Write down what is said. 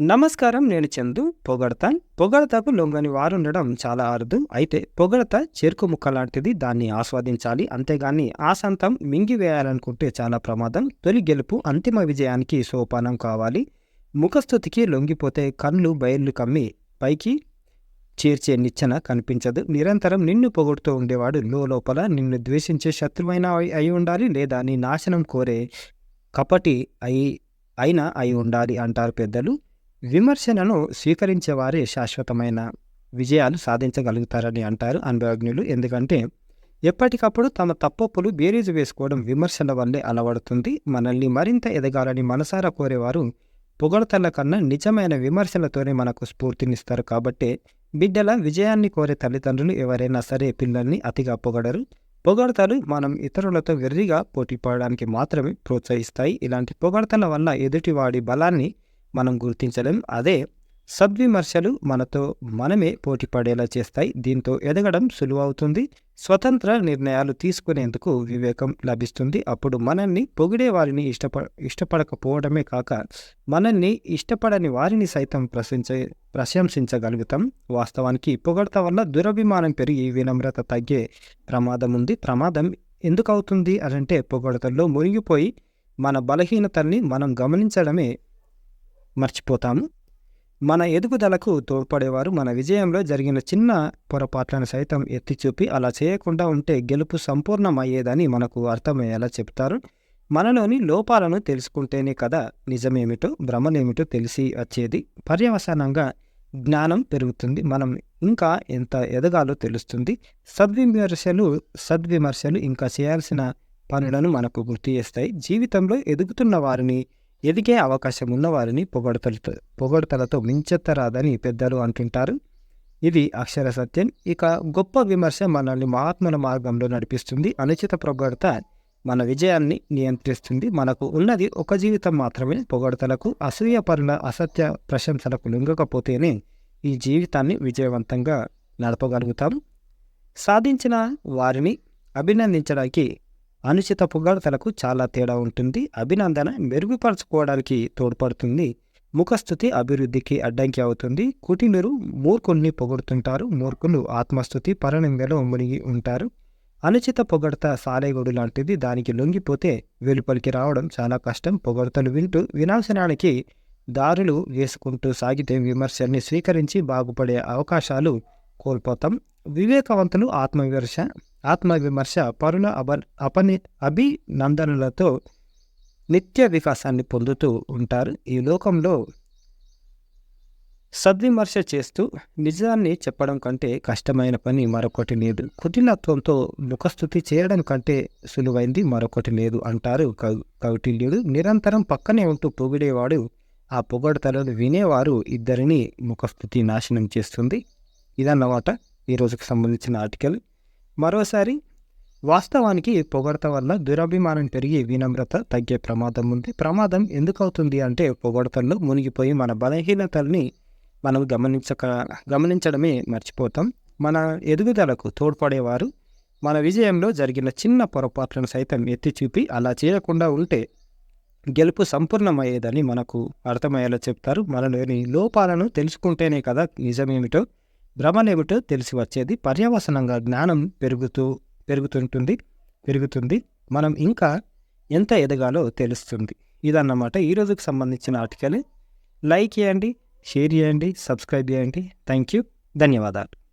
నమస్కారం. నేను చందు. పొగడతకు లొంగని వారుండడం చాలా అరుదు. అయితే పొగడత చెరుకు ముక్క లాంటిది. దాన్ని ఆస్వాదించాలి. అంతేగాని ఆసాంతం మింగివేయాలనుకుంటే చాలా ప్రమాదం. తొలి గెలుపు అంతిమ విజయానికి సోపానం కావాలి. ముఖస్తుతికి లొంగిపోతే కళ్ళు బయర్లు కమ్మి పైకి చేర్చే నిచ్చెన కనిపించదు. నిరంతరం నిన్ను పొగుడుతూ ఉండేవాడు లోపల నిన్ను ద్వేషించే శత్రువైనా అయి ఉండాలి, లేదా నీ నాశనం కోరే కపటి అయి ఉండాలి అంటారు పెద్దలు. విమర్శనను స్వీకరించేవారే శాశ్వతమైన విజయాలు సాధించగలుగుతారని అంటారు అనుభవజ్ఞులు. ఎందుకంటే ఎప్పటికప్పుడు తమ తప్పొప్పులు బేరీజు వేసుకోవడం విమర్శల వల్లే అలవడుతుంది. మనల్ని మరింత ఎదగాలని మనసారా కోరేవారు పొగడతల కన్నా నిజమైన విమర్శలతోనే మనకు స్ఫూర్తినిస్తారు. కాబట్టే బిడ్డల విజయాన్ని కోరే తల్లిదండ్రులు ఎవరైనా సరే పిల్లల్ని అతిగా పొగడరు. పొగడతలు మనం ఇతరులతో వెర్రిగా పోటీపడడానికి మాత్రమే ప్రోత్సహిస్తాయి. ఇలాంటి పొగడతల వల్ల ఎదుటివాడి బలాన్ని మనం గుర్తించలేం. అదే సద్విమర్శలు మనతో మనమే పోటీ పడేలా చేస్తాయి. దీంతో ఎదగడం సులువవుతుంది. స్వతంత్ర నిర్ణయాలు తీసుకునేందుకు వివేకం లభిస్తుంది. అప్పుడు మనల్ని పొగిడే వారిని ఇష్టపడకపోవడమే కాక మనల్ని ఇష్టపడని వారిని సైతం ప్రశంసించగలుగుతాం. వాస్తవానికి పొగడత వల్ల దురభిమానం పెరిగి వినమ్రత తగ్గే ప్రమాదం ఉంది. ప్రమాదం ఎందుకు అవుతుంది అనంటే పొగడతల్లో మునిగిపోయి మన బలహీనతల్ని మనం గమనించడమే మర్చిపోతాము. మన ఎదుగుదలకు తోడ్పడేవారు మన విజయంలో జరిగిన చిన్న పొరపాట్లను సైతం ఎత్తిచూపి అలా చేయకుండా ఉంటే గెలుపు సంపూర్ణమయ్యేదని మనకు అర్థమయ్యేలా చెప్తారు. మనలోని లోపాలను తెలుసుకుంటేనే కదా నిజమేమిటో భ్రమలేమిటో తెలిసి వచ్చేది. పర్యవసానంగా జ్ఞానం పెరుగుతుంది. మనం ఇంకా ఎంత ఎదగాలో తెలుస్తుంది. సద్విమర్శలు ఇంకా చేయాల్సిన పనులను మనకు గుర్తు చేస్తాయి. జీవితంలో ఎదుగుతున్న వారిని, ఎదిగే అవకాశం ఉన్నవారిని పొగడతలతో మించెత్తరాదని పెద్దలు అంటుంటారు. ఇది అక్షర సత్యం. ఇక గొప్ప విమర్శ మనల్ని మహాత్ముల మార్గంలో నడిపిస్తుంది. అనుచిత పొగడత మన విజయాన్ని నియంత్రిస్తుంది. మనకు ఉన్నది ఒక జీవితం మాత్రమే. పొగడతలకు, అసూయపరుల అసత్య ప్రశంసలకు లొంగకపోతేనే ఈ జీవితాన్ని విజయవంతంగా నడపగలుగుతాం. సాధించిన వారిని అభినందించడానికి అనుచిత పొగడతలకు చాలా తేడా ఉంటుంది. అభినందన మెరుగుపరచుకోవడానికి తోడ్పడుతుంది. ముఖస్థుతి అభివృద్ధికి అడ్డంకి అవుతుంది. కుటిలురు మూర్ఖుల్ని పొగుడుతుంటారు. మూర్ఖులు ఆత్మస్థుతి పరనిందలో మునిగి ఉంటారు. అనుచిత పొగడత సాలెగొడు లాంటిది. దానికి లొంగిపోతే వెలుపలికి రావడం చాలా కష్టం. పొగడతలు వింటూ వినాశనానికి దారులు వేసుకుంటూ సాగితే విమర్శల్ని స్వీకరించి బాగుపడే అవకాశాలు కోల్పోతాం. వివేకవంతులు ఆత్మవిమర్శ పరుల అభినందనలతో నిత్య వికాసాన్ని పొందుతూ ఉంటారు. ఈ లోకంలో సద్విమర్శ చేస్తూ నిజాన్ని చెప్పడం కంటే కష్టమైన పని మరొకటి లేదు. కుటిలత్వంతో ముఖస్థుతి చేయడం కంటే సులువైంది మరొకటి లేదు అంటారు కౌటిల్యుడు. నిరంతరం పక్కనే ఉంటూ పొగిడేవాడు, ఆ పొగడతలను వినేవారు ఇద్దరిని ముఖస్థుతి నాశనం చేస్తుంది. ఇదన్నమాట ఈ రోజుకు సంబంధించిన ఆర్టికల్. మరోసారి వాస్తవానికి పొగడత వల్ల దురభిమానం పెరిగి వినమ్రత తగ్గే ప్రమాదం ఉంది. ప్రమాదం ఎందుకు అవుతుంది అంటే పొగడతల్లో మునిగిపోయి మన బలహీనతల్ని మనం గమనించడమే మర్చిపోతాం. మన ఎదుగుదలకు తోడ్పడేవారు మన విజయంలో జరిగిన చిన్న పొరపాట్లను సైతం ఎత్తి చూపి అలా చేయకుండా ఉంటే గెలుపు సంపూర్ణమయ్యేదని మనకు అర్థమయ్యేలా చెప్తారు. మనలోని లోపాలను తెలుసుకుంటేనే కదా నిజమేమిటో భ్రమలేమిటో తెలిసి వచ్చేది. పర్యవసనంగా జ్ఞానం పెరుగుతుంది. మనం ఇంకా ఎంత ఎదగాలో తెలుస్తుంది. ఇదన్నమాట ఈ రోజుకు సంబంధించిన ఆర్టికల్. లైక్ చేయండి, షేర్ చేయండి, సబ్స్క్రైబ్ చేయండి. Thank you. ధన్యవాదాలు.